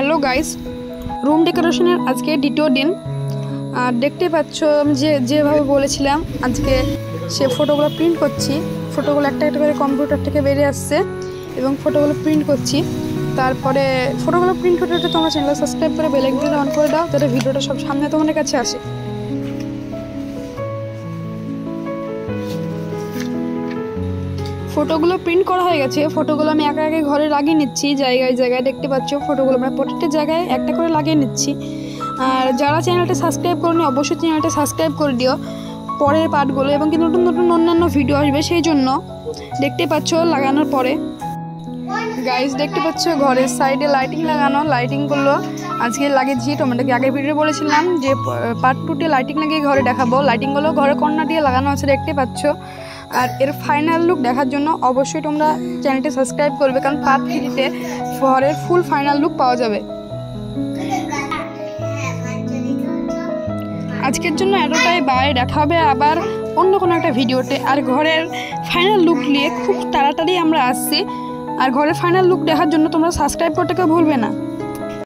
Hello guys, room ডেকোরেশনের আজকে দ্বিতীয় দিন। আর দেখতে পাচ্ছ আমি যেভাবে বলেছিলাম আজকে সে ফটোগুলো প্রিন্ট করছি। ফটোগুলো একটা একটা করে কম্পিউটার থেকে বেরিয়ে আসছে এবং ফটোগুলো প্রিন্ট করছি। তারপরে ফটোগুলো প্রিন্ট হতে হতে তোমরা চ্যানেল সাবস্ক্রাইব করে বেল আইকনটা অন করে দাও, যাতে ভিডিওটা সব সামনে তোমাদের কাছে আসে। ফটোগুলো প্রিন্ট করা হয়ে গেছে। ফটোগুলো আমি একা একা ঘরে লাগিয়ে নিচ্ছি, জায়গায় জায়গায় দেখতে পাচ্ছ ফটোগুলো আমরা প্রত্যেকটা জায়গায় একটা করে লাগিয়ে নিচ্ছি। আর যারা চ্যানেলটা সাবস্ক্রাইব করনি অবশ্যই চ্যানেলটা সাবস্ক্রাইব করে দিও পরের পার্টগুলো, এবং কি নতুন নতুন অন্যান্য ভিডিও আসবে সেই জন্য। দেখতে পাচ্ছ লাগানোর পরে গাইস, দেখতে পাচ্ছ ঘরের সাইডে লাইটিং লাগানো। লাইটিংগুলো আজকে লাগিয়েছি, তোমাদেরকে আগের ভিডিও বলেছিলাম যে পার্ট 2-তে লাইটিং লাগিয়ে ঘরে দেখাবো। লাইটিংগুলো ঘরের কর্নার দিয়ে লাগানো আছে, দেখতে পাচ্ছ। আর এর ফাইনাল লুক দেখার জন্য অবশ্যই তোমরা চ্যানেলটি সাবস্ক্রাইব করবে, কারণ পার্ট 3-তে ঘরের ফুল ফাইনাল লুক পাওয়া যাবে। আজকের জন্য এতটাই, বাই, দেখা হবে আবার অন্য কোনো একটা ভিডিওতে। আর ঘরের ফাইনাল লুক নিয়ে খুব তাড়াতাড়ি আমরা আসছি। আর ঘরের ফাইনাল লুক দেখার জন্য তোমরা সাবস্ক্রাইব করতে কেউ ভুলবে না।